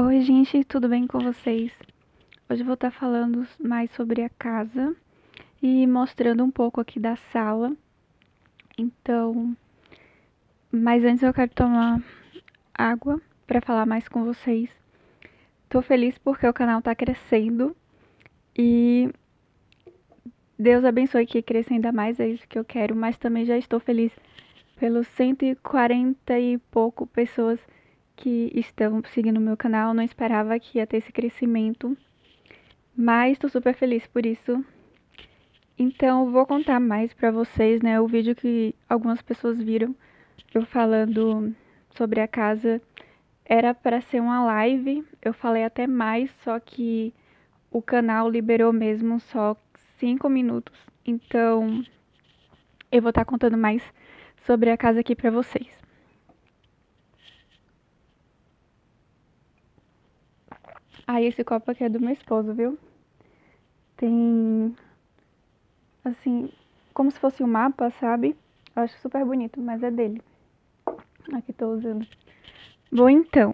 Oi, gente, tudo bem com vocês? Hoje eu vou estar falando mais sobre a casa e mostrando um pouco aqui da sala. Então, mas antes eu quero tomar água para falar mais com vocês. Tô feliz porque o canal tá crescendo e Deus abençoe que cresça ainda mais, é isso que eu quero, mas também já estou feliz pelos 140 e pouco pessoas que estão seguindo o meu canal. Não esperava que ia ter esse crescimento, mas estou super feliz por isso. Então, eu vou contar mais pra vocês, né? O vídeo que algumas pessoas viram eu falando sobre a casa era para ser uma live. Eu falei até mais, só que o canal liberou mesmo só 5 minutos. Então, eu vou estar contando mais sobre a casa aqui pra vocês. Esse copo aqui é do meu esposo, viu? Tem, assim, como se fosse um mapa, sabe? Eu acho super bonito, mas é dele. Aqui tô usando. Bom, então,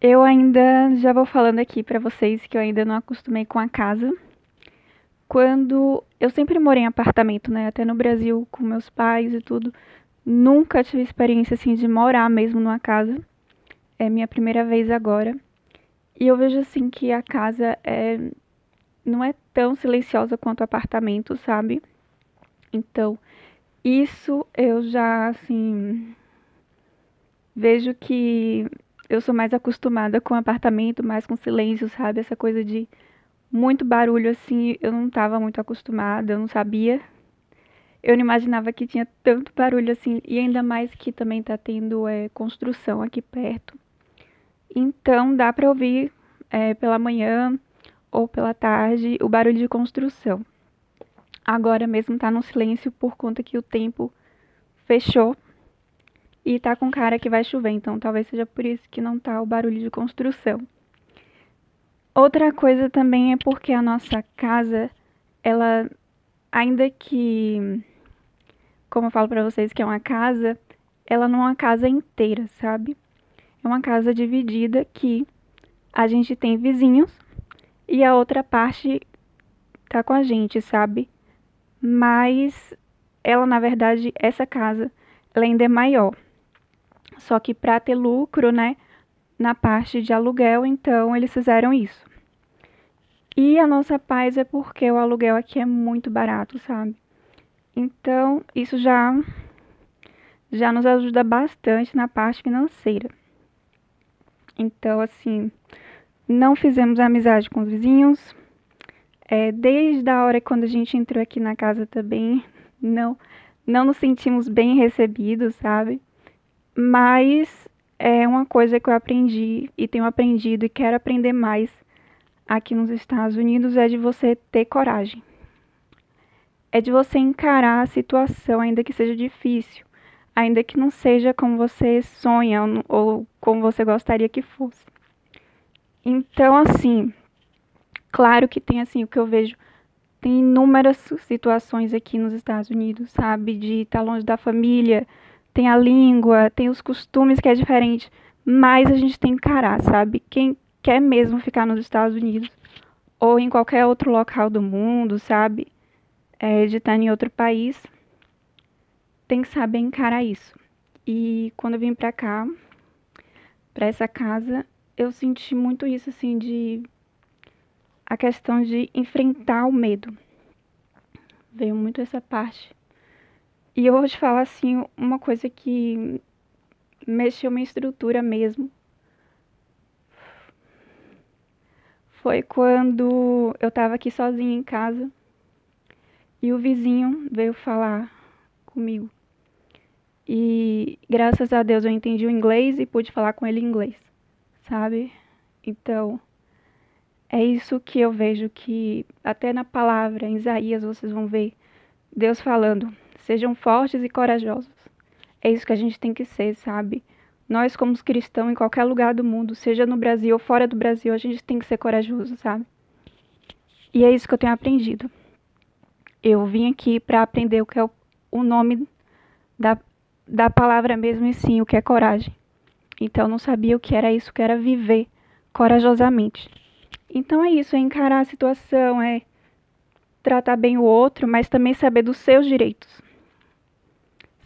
eu ainda já vou falando aqui pra vocês que eu ainda não acostumei com a casa. Quando eu sempre morei em apartamento, né, até no Brasil com meus pais e tudo, nunca tive experiência assim de morar mesmo numa casa. É minha primeira vez agora. E eu vejo assim que a casa não é tão silenciosa quanto o apartamento, sabe? Então, isso eu já assim vejo que eu sou mais acostumada com apartamento, mais com silêncio, sabe? Essa coisa de muito barulho assim, eu não estava muito acostumada, eu não sabia. Eu não imaginava que tinha tanto barulho assim, e ainda mais que também tá tendo construção aqui perto. Então dá para ouvir pela manhã ou pela tarde o barulho de construção. Agora mesmo tá no silêncio por conta que o tempo fechou e tá com cara que vai chover, então talvez seja por isso que não tá o barulho de construção. Outra coisa também é porque a nossa casa, ela, ainda que, como eu falo pra vocês que é uma casa, ela não é uma casa inteira, sabe? É uma casa dividida que a gente tem vizinhos e a outra parte tá com a gente, sabe? Mas ela, na verdade, essa casa, ela ainda é maior. Só que para ter lucro, né, na parte de aluguel, então eles fizeram isso. E a nossa paz é porque o aluguel aqui é muito barato, sabe? Então, isso já nos ajuda bastante na parte financeira. Então, assim, não fizemos amizade com os vizinhos. Desde a hora quando a gente entrou aqui na casa também, não, não nos sentimos bem recebidos, sabe? Mas é uma coisa que eu aprendi e tenho aprendido e quero aprender mais aqui nos Estados Unidos é de você ter coragem. É de você encarar a situação, ainda que seja difícil, ainda que não seja como você sonha ou como você gostaria que fosse. Então, assim, claro que tem assim o que eu vejo, tem inúmeras situações aqui nos Estados Unidos, sabe, de estar longe da família, tem a língua, tem os costumes que é diferente, mas a gente tem que encarar, sabe? Quem quer mesmo ficar nos Estados Unidos ou em qualquer outro local do mundo, sabe? De estar em outro país, tem que saber encarar isso. E quando eu vim pra cá, pra essa casa, eu senti muito isso, assim, de a questão de enfrentar o medo. Veio muito essa parte. E eu vou te falar, assim, uma coisa que mexeu minha estrutura mesmo. Foi quando eu tava aqui sozinha em casa e o vizinho veio falar comigo. E graças a Deus eu entendi o inglês e pude falar com ele em inglês, sabe? Então, é isso que eu vejo que até na palavra, em Isaías, vocês vão ver Deus falando: sejam fortes e corajosos. É isso que a gente tem que ser, sabe? Nós, como cristãos, em qualquer lugar do mundo, seja no Brasil ou fora do Brasil, a gente tem que ser corajoso, sabe? E é isso que eu tenho aprendido. Eu vim aqui para aprender o que é o nome da, da palavra mesmo, e sim, o que é coragem. Então, eu não sabia o que era isso, o que era viver corajosamente. Então é isso, é encarar a situação, é tratar bem o outro, mas também saber dos seus direitos.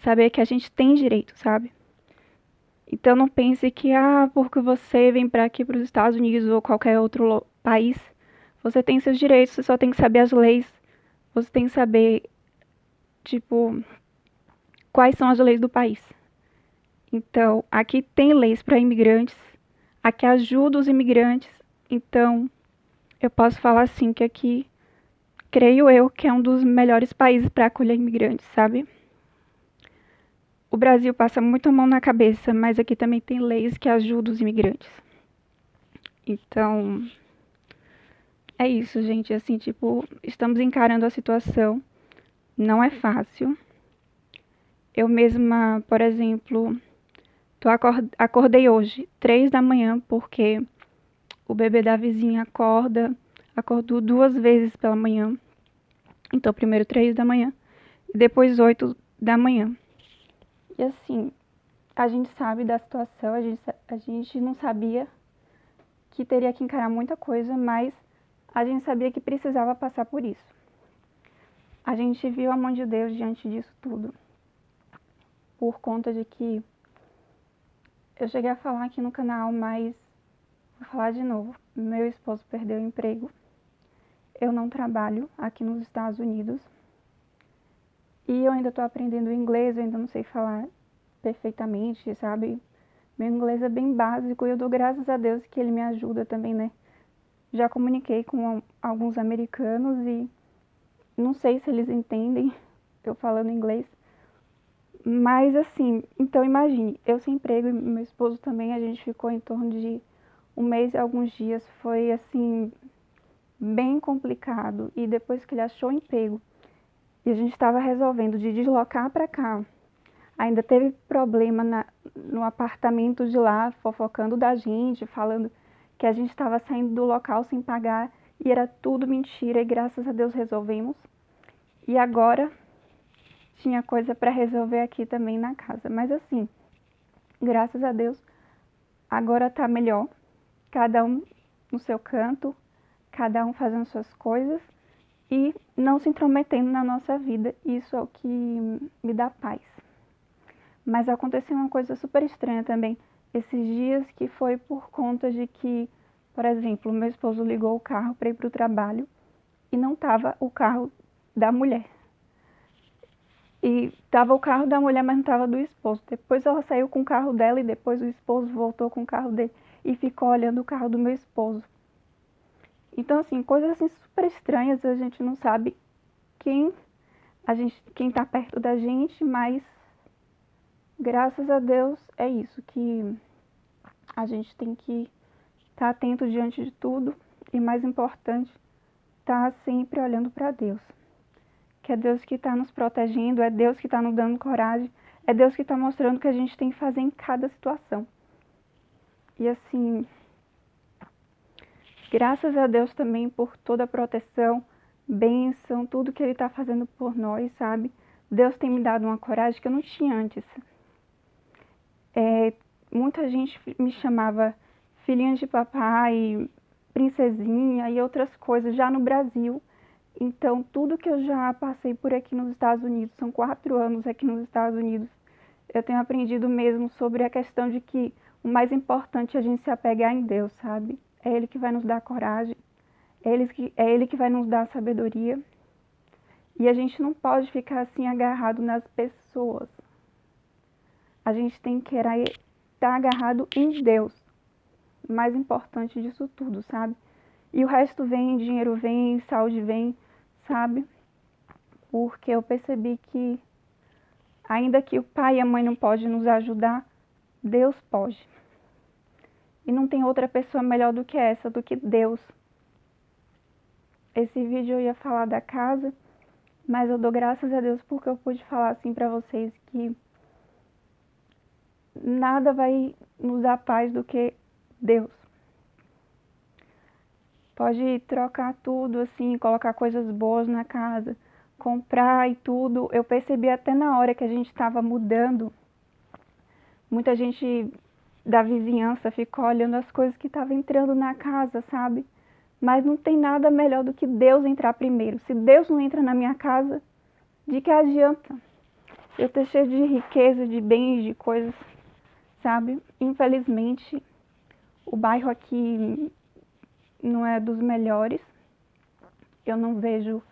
Saber que a gente tem direito, sabe? Então não pense que, porque você vem para aqui, para os Estados Unidos ou qualquer outro país, você tem seus direitos, você só tem que saber as leis, você tem que saber, tipo, quais são as leis do país. Então, aqui tem leis para imigrantes, aqui ajuda os imigrantes, então eu posso falar assim que aqui, creio eu, que é um dos melhores países para acolher imigrantes, sabe? O Brasil passa muito a mão na cabeça, mas aqui também tem leis que ajudam os imigrantes. Então, é isso, gente. Assim, tipo, estamos encarando a situação. Não é fácil. Eu mesma, por exemplo, acordei hoje, 3 da manhã, porque o bebê da vizinha acordou 2 vezes pela manhã. Então, primeiro 3 da manhã e depois 8 da manhã. E assim, a gente sabe da situação, a gente não sabia que teria que encarar muita coisa, mas a gente sabia que precisava passar por isso. A gente viu a mão de Deus diante disso tudo. Por conta de que eu cheguei a falar aqui no canal, mas vou falar de novo. Meu esposo perdeu o emprego. Eu não trabalho aqui nos Estados Unidos. E eu ainda estou aprendendo inglês, eu ainda não sei falar perfeitamente, sabe? Meu inglês é bem básico e eu dou graças a Deus que ele me ajuda também, né? Já comuniquei com alguns americanos e não sei se eles entendem eu falando inglês. Mas assim, então imagine, eu sem emprego e meu esposo também, a gente ficou em torno de 1 mês e alguns dias. Foi assim, bem complicado. E depois que ele achou emprego e a gente estava resolvendo de deslocar para cá, ainda teve problema no apartamento de lá, fofocando da gente, falando que a gente estava saindo do local sem pagar e era tudo mentira e graças a Deus resolvemos. E agora tinha coisa para resolver aqui também na casa. Mas assim, graças a Deus, agora tá melhor. Cada um no seu canto, cada um fazendo suas coisas e não se intrometendo na nossa vida. Isso é o que me dá paz. Mas aconteceu uma coisa super estranha também esses dias, que foi por conta de que, por exemplo, meu esposo ligou o carro para ir para o trabalho e não estava o carro da mulher. E estava o carro da mulher, mas não estava do esposo. Depois ela saiu com o carro dela e depois o esposo voltou com o carro dele e ficou olhando o carro do meu esposo. Então, assim, coisas assim super estranhas, a gente não sabe quem está perto da gente, mas graças a Deus é isso, que a gente tem que estar atento diante de tudo e, mais importante, estar sempre olhando para Deus. Que é Deus que está nos protegendo, é Deus que está nos dando coragem, é Deus que está mostrando o que a gente tem que fazer em cada situação. E assim, graças a Deus também por toda a proteção, bênção, tudo que Ele está fazendo por nós, sabe? Deus tem me dado uma coragem que eu não tinha antes. Muita gente me chamava filhinha de papai, princesinha e outras coisas já no Brasil. Então, tudo que eu já passei por aqui nos Estados Unidos, são 4 anos aqui nos Estados Unidos, eu tenho aprendido mesmo sobre a questão de que o mais importante é a gente se apegar em Deus, sabe? É Ele que vai nos dar coragem, é Ele que vai nos dar sabedoria. E a gente não pode ficar assim agarrado nas pessoas. A gente tem que estar agarrado em Deus. Mais importante disso tudo, sabe? E o resto vem, dinheiro vem, saúde vem, sabe? Porque eu percebi que ainda que o pai e a mãe não podem nos ajudar, Deus pode. E não tem outra pessoa melhor do que essa, do que Deus. Esse vídeo eu ia falar da casa, mas eu dou graças a Deus porque eu pude falar assim pra vocês que nada vai nos dar paz do que Deus. Pode trocar tudo assim, colocar coisas boas na casa, comprar e tudo. Eu percebi até na hora que a gente estava mudando, muita gente da vizinhança ficar olhando as coisas que estavam entrando na casa, sabe? Mas não tem nada melhor do que Deus entrar primeiro. Se Deus não entra na minha casa, de que adianta eu ter cheio de riqueza, de bens, de coisas, sabe? Infelizmente, o bairro aqui não é dos melhores. Eu não vejo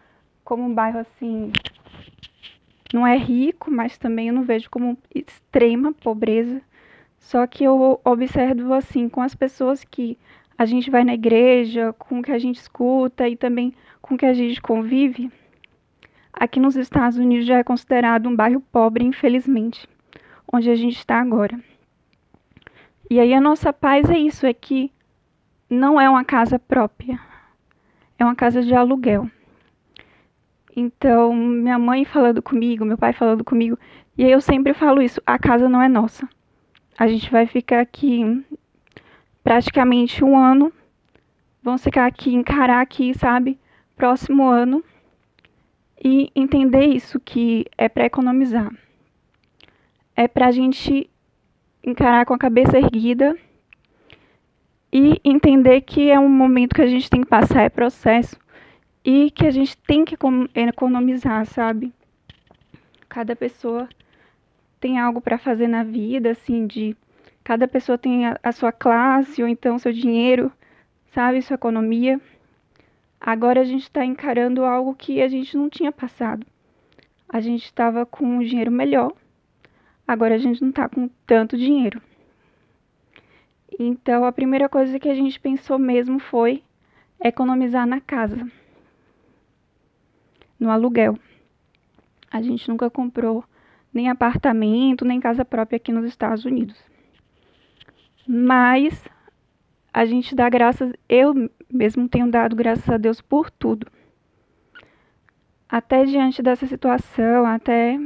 como um bairro assim, não é rico, mas também eu não vejo como extrema pobreza. Só que eu observo assim, com as pessoas que a gente vai na igreja, com o que a gente escuta e também com o que a gente convive, aqui nos Estados Unidos já é considerado um bairro pobre, infelizmente, onde a gente está agora. E aí a nossa paz é isso, é que não é uma casa própria, é uma casa de aluguel. Então, minha mãe falando comigo, meu pai falando comigo, e aí eu sempre falo isso, a casa não é nossa. A gente vai ficar aqui praticamente um ano, vamos ficar aqui, encarar aqui, sabe, próximo ano, e entender isso, que é para economizar. É para a gente encarar com a cabeça erguida e entender que é um momento que a gente tem que passar, é processo, e que a gente tem que economizar, sabe? Cada pessoa tem algo para fazer na vida, assim, de cada pessoa tem a sua classe, ou então seu dinheiro, sabe, sua economia. Agora a gente está encarando algo que a gente não tinha passado. A gente estava com um dinheiro melhor, agora a gente não está com tanto dinheiro. Então a primeira coisa que a gente pensou mesmo foi economizar na casa, no aluguel. A gente nunca comprou nem apartamento, nem casa própria aqui nos Estados Unidos. Mas a gente dá graças, eu mesmo tenho dado graças a Deus por tudo. Até diante dessa situação, até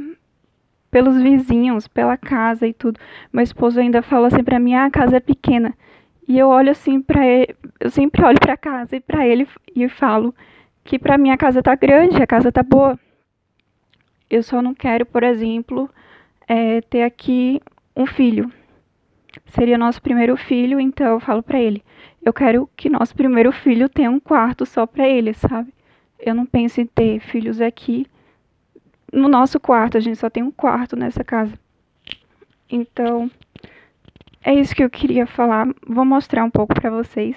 pelos vizinhos, pela casa e tudo. Meu esposo ainda fala assim pra mim, a casa é pequena. E eu olho assim pra ele, eu sempre olho pra casa e pra ele e falo que pra mim a casa tá grande, a casa tá boa. Eu só não quero, por exemplo, ter aqui um filho. Seria nosso primeiro filho, então eu falo pra ele, eu quero que nosso primeiro filho tenha um quarto só pra ele, sabe? Eu não penso em ter filhos aqui no nosso quarto, a gente só tem um quarto nessa casa. Então, é isso que eu queria falar. Vou mostrar um pouco pra vocês.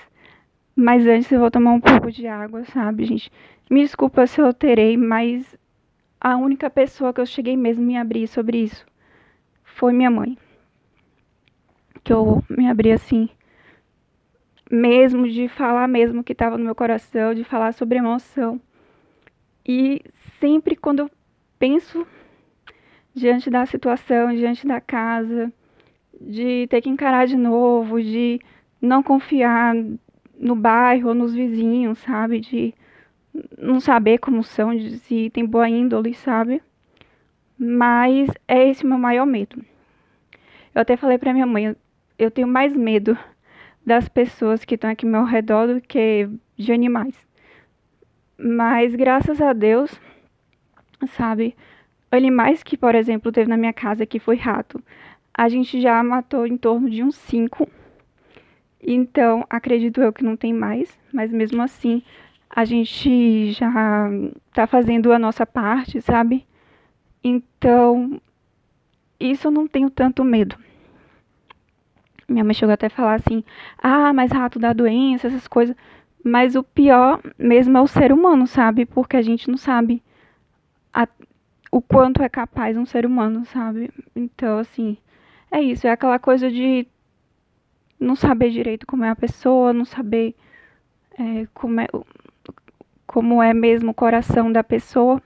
Mas antes eu vou tomar um pouco de água, sabe, gente? Me desculpa se eu alterei, mas a única pessoa que eu cheguei mesmo a me abrir sobre isso foi minha mãe. Que eu me abri assim, mesmo de falar mesmo o que estava no meu coração, de falar sobre emoção. E sempre quando eu penso diante da situação, diante da casa, de ter que encarar de novo, de não confiar no bairro ou nos vizinhos, sabe? De não saber como são, de se tem boa índole, sabe? Mas é esse o meu maior medo. Eu até falei pra minha mãe, eu tenho mais medo das pessoas que estão aqui ao meu redor do que de animais. Mas graças a Deus, sabe? Animais que, por exemplo, teve na minha casa que foi rato. A gente já matou em torno de uns 5. Então, acredito eu que não tem mais, mas mesmo assim, a gente já tá fazendo a nossa parte, sabe? Então, isso eu não tenho tanto medo. Minha mãe chegou até a falar assim, mas rato dá doença, essas coisas. Mas o pior mesmo é o ser humano, sabe? Porque a gente não sabe o quanto é capaz um ser humano, sabe? Então, assim, é isso. É aquela coisa de não saber direito como é a pessoa, não saber como é mesmo o coração da pessoa.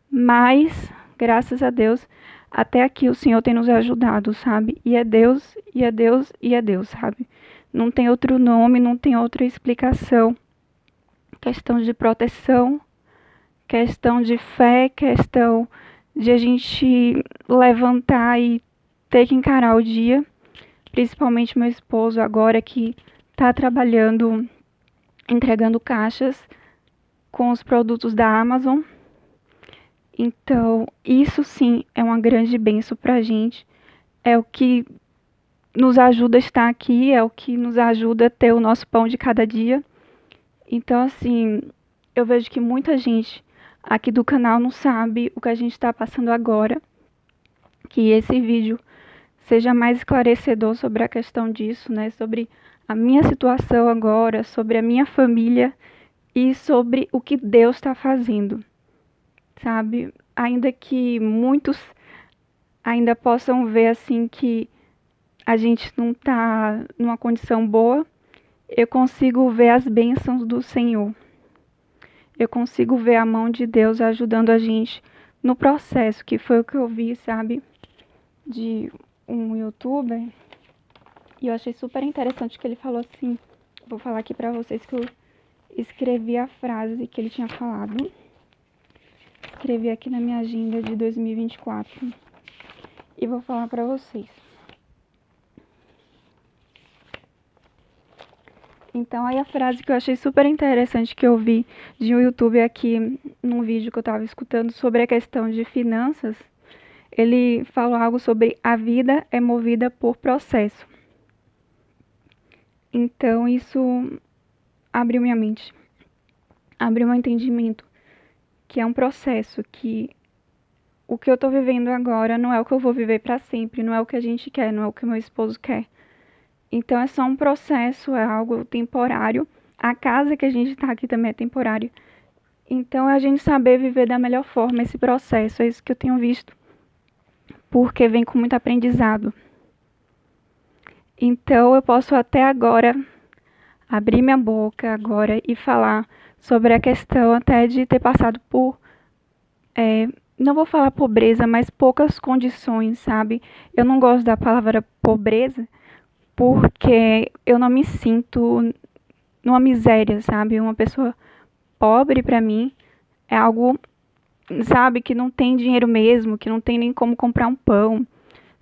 Mas, graças a Deus, até aqui o Senhor tem nos ajudado, sabe? E é Deus, e é Deus, e é Deus, sabe? Não tem outro nome, não tem outra explicação. Questão de proteção, questão de fé, questão de a gente levantar e ter que encarar o dia. Principalmente meu esposo agora que está trabalhando, entregando caixas com os produtos da Amazon. Então, isso sim é uma grande bênção pra gente. É o que nos ajuda a estar aqui, é o que nos ajuda a ter o nosso pão de cada dia. Então, assim, eu vejo que muita gente aqui do canal não sabe o que a gente está passando agora. Que esse vídeo seja mais esclarecedor sobre a questão disso, né? Sobre a minha situação agora, sobre a minha família e sobre o que Deus está fazendo, sabe? Ainda que muitos ainda possam ver assim que a gente não está numa condição boa, eu consigo ver as bênçãos do Senhor. Eu consigo ver a mão de Deus ajudando a gente no processo, que foi o que eu vi, sabe? De um youtuber. E eu achei super interessante que ele falou assim. Vou falar aqui pra vocês que eu escrevi a frase que ele tinha falado. Escrevi aqui na minha agenda de 2024. E vou falar pra vocês. Então, aí a frase que eu achei super interessante que eu vi de um youtuber aqui num vídeo que eu tava escutando sobre a questão de finanças. Ele falou algo sobre a vida é movida por processo. Então, isso abriu minha mente. Abriu meu entendimento. Que é um processo, que o que eu tô vivendo agora não é o que eu vou viver para sempre, não é o que a gente quer, não é o que meu esposo quer. Então é só um processo, é algo temporário. A casa que a gente tá aqui também é temporária. Então é a gente saber viver da melhor forma esse processo, é isso que eu tenho visto. Porque vem com muito aprendizado. Então eu posso até agora abrir minha boca agora e falar sobre a questão até de ter passado por não vou falar pobreza, mas poucas condições, sabe? Eu não gosto da palavra pobreza porque eu não me sinto numa miséria, sabe? Uma pessoa pobre pra mim é algo, sabe, que não tem dinheiro mesmo, que não tem nem como comprar um pão,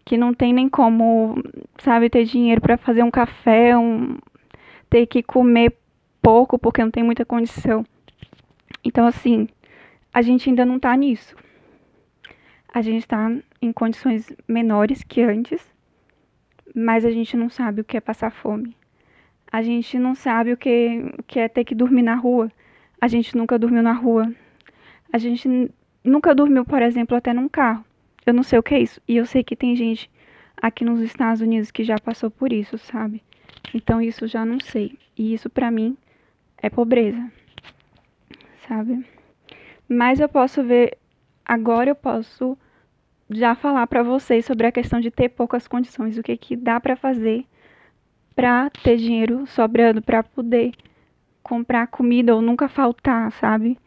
que não tem nem como, sabe, ter dinheiro pra fazer um café, ter que comer pouco porque não tem muita condição. Então, assim, a gente ainda não tá nisso. A gente está em condições menores que antes, mas a gente não sabe o que é passar fome. A gente não sabe o que é ter que dormir na rua. A gente nunca dormiu na rua. A gente nunca dormiu, por exemplo, até num carro. Eu não sei o que é isso. E eu sei que tem gente aqui nos Estados Unidos que já passou por isso, sabe? Então isso já não sei. E isso pra mim é pobreza, sabe? Mas eu posso ver, agora eu posso já falar para vocês sobre a questão de ter poucas condições, o que que dá para fazer para ter dinheiro sobrando para poder comprar comida ou nunca faltar, sabe?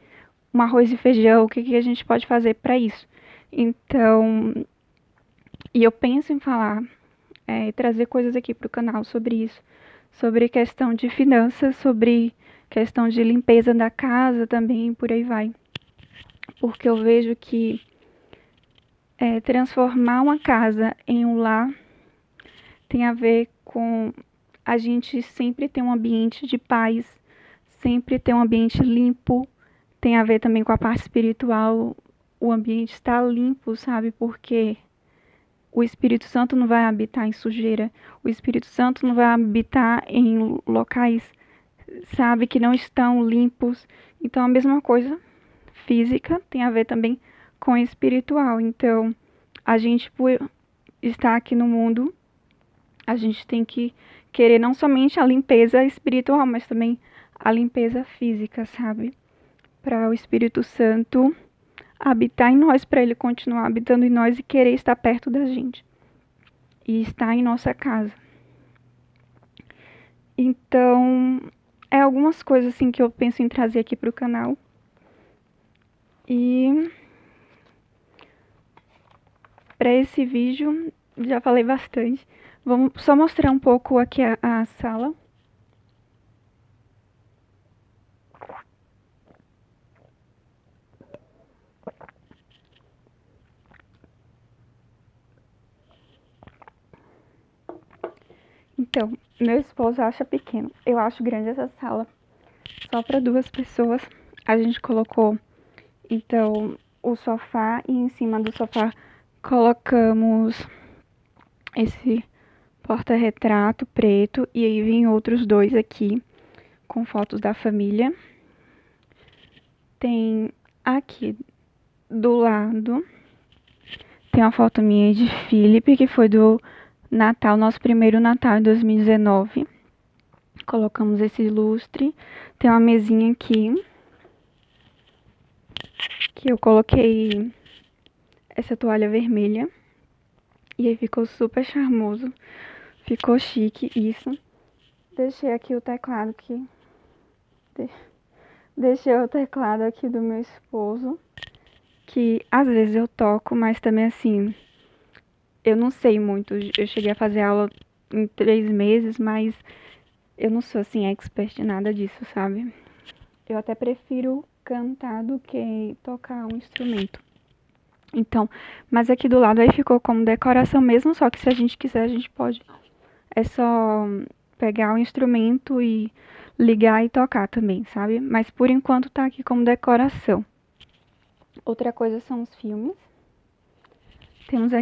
Um arroz e feijão, o que que a gente pode fazer para isso? Então, e eu penso em falar, trazer coisas aqui para o canal sobre isso, sobre questão de finanças, sobre questão de limpeza da casa também, por aí vai. Porque eu vejo que transformar uma casa em um lar tem a ver com a gente sempre ter um ambiente de paz, sempre ter um ambiente limpo, tem a ver também com a parte espiritual, o ambiente está limpo, sabe? Porque o Espírito Santo não vai habitar em sujeira, o Espírito Santo não vai habitar em locais, sabe, que não estão limpos. Então a mesma coisa física tem a ver também com espiritual. Então, a gente por estar aqui no mundo, a gente tem que querer não somente a limpeza espiritual, mas também a limpeza física, sabe? Para o Espírito Santo habitar em nós, para ele continuar habitando em nós e querer estar perto da gente. E estar em nossa casa. Então, é algumas coisas assim que eu penso em trazer aqui para o canal. E para esse vídeo, já falei bastante. Vamos só mostrar um pouco aqui a sala. Então, meu esposo acha pequeno. Eu acho grande essa sala. Só para 2 pessoas. A gente colocou, então, o sofá e em cima do sofá colocamos esse porta-retrato preto, e aí vem outros dois aqui com fotos da família. Tem aqui do lado, tem uma foto minha de Felipe, que foi do Natal, nosso primeiro Natal em 2019. Colocamos esse lustre. Tem uma mesinha aqui, que eu coloquei essa toalha vermelha. E aí ficou super charmoso. Ficou chique isso. Deixei aqui o teclado Deixei o teclado aqui do meu esposo, que às vezes eu toco, mas também assim, eu não sei muito. Eu cheguei a fazer aula em 3 meses, mas eu não sou assim expert de nada disso, sabe? Eu até prefiro cantar do que tocar um instrumento. Então, mas aqui do lado aí ficou como decoração mesmo, só que se a gente quiser a gente pode. É só pegar o instrumento e ligar e tocar também, sabe? Mas por enquanto tá aqui como decoração. Outra coisa são os filmes. Temos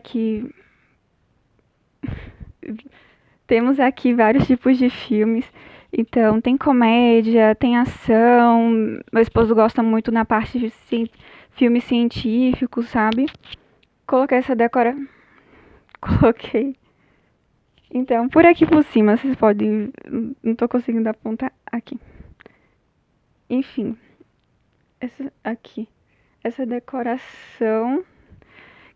aqui vários tipos de filmes. Então, tem comédia, tem ação. Meu esposo gosta muito na parte de filmes científicos, sabe? Coloquei essa Coloquei. Então, por aqui por cima, vocês podem. Não tô conseguindo apontar aqui. Enfim. Essa decoração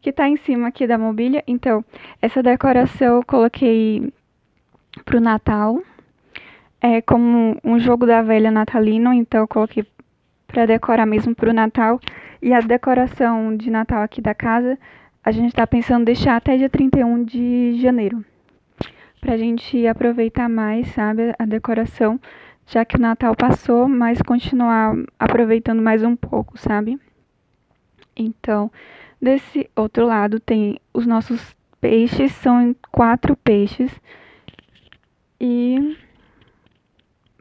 que tá em cima aqui da mobília. Então, essa decoração eu coloquei pro Natal. É como um jogo da velha natalino, então eu coloquei pra decorar mesmo pro Natal. E a decoração de Natal aqui da casa, a gente tá pensando em deixar até dia 31 de janeiro. Pra gente aproveitar mais, sabe, a decoração, já que o Natal passou, mas continuar aproveitando mais um pouco, sabe? Então, desse outro lado tem os nossos peixes, são 4 peixes. E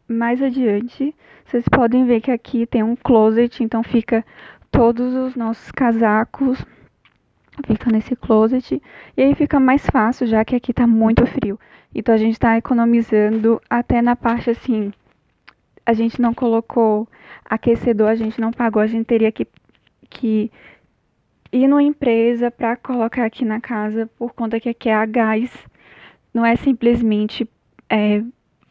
mais adiante, vocês podem ver que aqui tem um closet, então fica todos os nossos casacos, fica nesse closet. E aí fica mais fácil, já que aqui tá muito frio. Então a gente tá economizando até na parte assim, a gente não colocou aquecedor, a gente não pagou, a gente teria que ir numa empresa para colocar aqui na casa, por conta que aqui é a gás. Não é simplesmente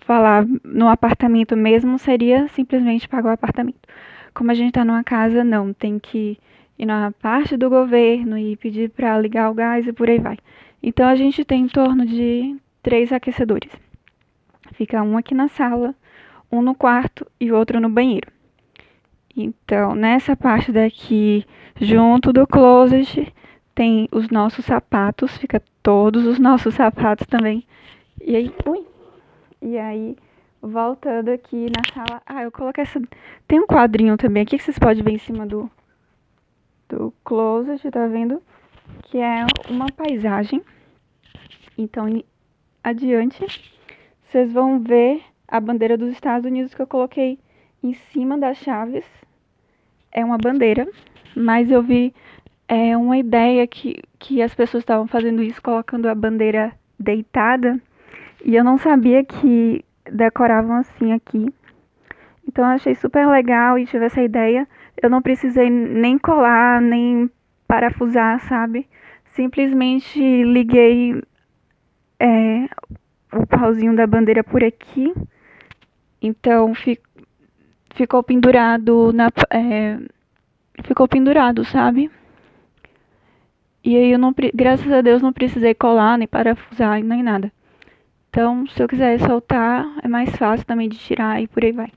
falar no apartamento mesmo, seria simplesmente pagar o apartamento. Como a gente tá numa casa, não, tem que ir na parte do governo e pedir para ligar o gás e por aí vai. Então a gente tem em torno de 3 aquecedores. Fica um aqui na sala, um no quarto e outro no banheiro. Então, nessa parte daqui, junto do closet, tem os nossos sapatos, fica todos os nossos sapatos também. E aí, voltando aqui na sala, eu coloquei tem um quadrinho também aqui que vocês podem ver em cima do closet, tá vendo? Que é uma paisagem. Então, adiante, vocês vão ver a bandeira dos Estados Unidos que eu coloquei em cima das chaves. É uma bandeira, mas eu vi uma ideia que as pessoas estavam fazendo isso, colocando a bandeira deitada, e eu não sabia que decoravam assim aqui. Então eu achei super legal e tive essa ideia. Eu não precisei nem colar, nem parafusar, sabe? Simplesmente liguei o pauzinho da bandeira por aqui. Então ficou pendurado ficou pendurado, sabe? E aí graças a Deus não precisei colar, nem parafusar, nem nada. Então, se eu quiser soltar, é mais fácil também de tirar e por aí vai.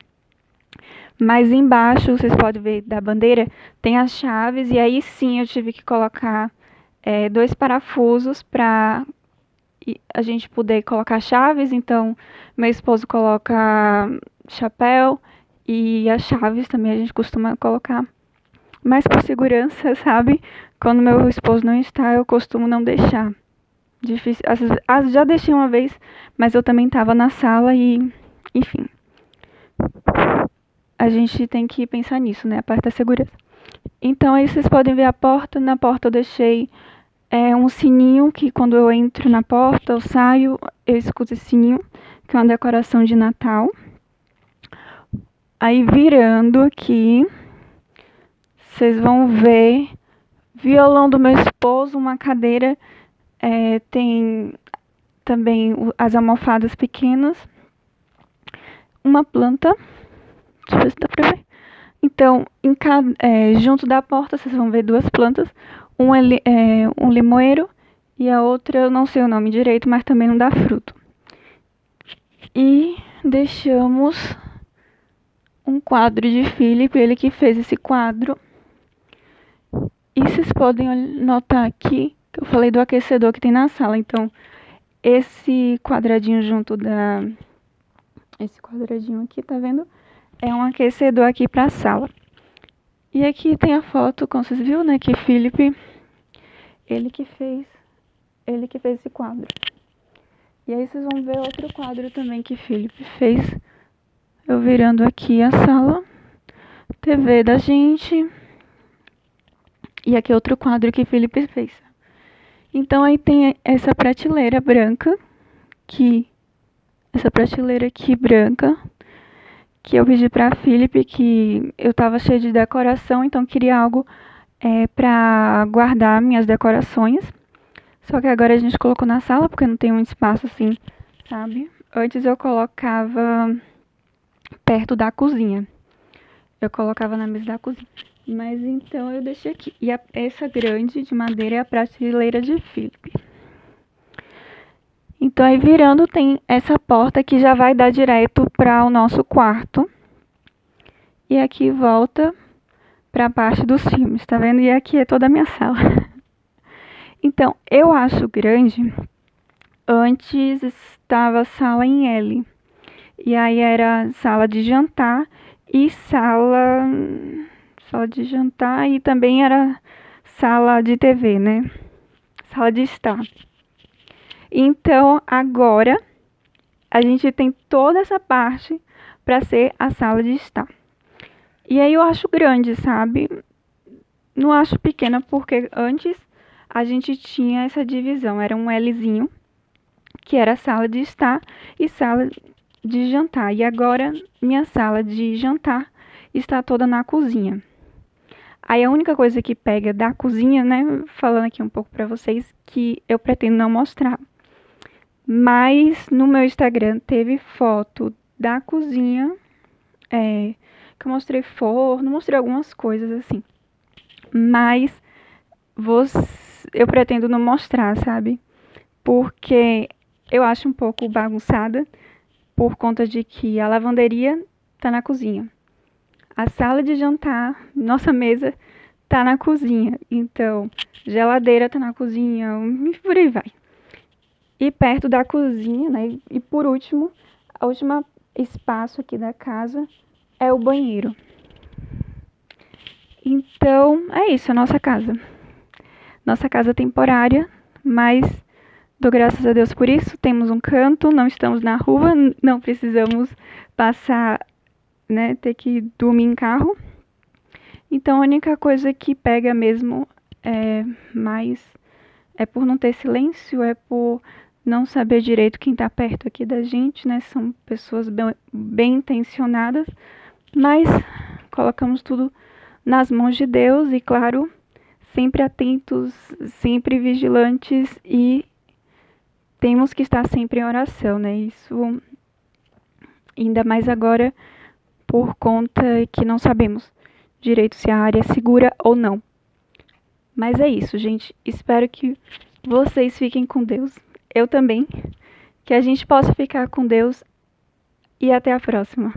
Mas embaixo, vocês podem ver da bandeira, tem as chaves. E aí sim eu tive que colocar 2 parafusos para a gente poder colocar chaves. Então, meu esposo coloca chapéu e as chaves também a gente costuma colocar. Mas por segurança, sabe? Quando meu esposo não está, eu costumo não deixar. Difícil. Já deixei uma vez, mas eu também estava na sala e, enfim. A gente tem que pensar nisso, né? A parte da segurança. Então aí vocês podem ver a porta. Na porta eu deixei um sininho que quando eu entro na porta, eu saio, eu escuto esse sininho, que é uma decoração de Natal. Aí virando aqui, vocês vão ver violão do meu esposo, uma cadeira, tem também as almofadas pequenas, uma planta, deixa eu ver se dá pra ver. Então, junto da porta, vocês vão ver duas plantas, um limoeiro e a outra, eu não sei o nome direito, mas também não dá fruto. E deixamos um quadro de Philip, ele que fez esse quadro. E vocês podem notar aqui que eu falei do aquecedor que tem na sala. Então, esse quadradinho esse quadradinho aqui, tá vendo? É um aquecedor aqui pra sala. E aqui tem a foto, como vocês viram, né? Que Philip, ele que fez esse quadro. E aí vocês vão ver outro quadro também que Philip fez. Eu virando aqui a sala. TV da gente. E aqui outro quadro que Philip fez. Então aí tem essa prateleira branca. Essa prateleira aqui branca. Que eu pedi pra Philip, que eu tava cheia de decoração. Então queria algo pra guardar minhas decorações. Só que agora a gente colocou na sala, porque não tem um espaço assim, sabe? Antes eu colocava perto da cozinha. Eu colocava na mesa da cozinha. Mas então eu deixei aqui. E essa grande de madeira é a prateleira de Philip. Então aí virando tem essa porta que já vai dar direto para o nosso quarto. E aqui volta para a parte dos filmes, tá vendo? E aqui é toda a minha sala. Então, eu acho grande. Antes estava sala em L. E aí era sala de jantar e sala de jantar e também era sala de TV, né? Sala de estar. Então, agora a gente tem toda essa parte para ser a sala de estar. E aí eu acho grande, sabe? Não acho pequena porque antes a gente tinha essa divisão, era um Lzinho, que era sala de estar e sala de jantar. E agora minha sala de jantar está toda na cozinha. Aí a única coisa que pega da cozinha, né, falando aqui um pouco pra vocês, que eu pretendo não mostrar. Mas no meu Instagram teve foto da cozinha, que eu mostrei forno, mostrei algumas coisas assim. Mas eu pretendo não mostrar, sabe? Porque eu acho um pouco bagunçada, por conta de que a lavanderia tá na cozinha. A sala de jantar, nossa mesa, tá na cozinha. Então, geladeira tá na cozinha, e por aí vai. E perto da cozinha, né? E por último, a última espaço aqui da casa é o banheiro. Então, é isso, a nossa casa. Nossa casa temporária, mas dou graças a Deus por isso. Temos um canto, não estamos na rua, não precisamos passar, né, ter que dormir em carro. Então a única coisa que pega mesmo é por não ter silêncio, é por não saber direito quem tá perto aqui da gente, né? São pessoas bem intencionadas, mas colocamos tudo nas mãos de Deus e, claro, sempre atentos, sempre vigilantes e temos que estar sempre em oração, né? Isso ainda mais agora por conta que não sabemos direito se a área é segura ou não. Mas é isso, gente. Espero que vocês fiquem com Deus. Eu também. Que a gente possa ficar com Deus. E até a próxima.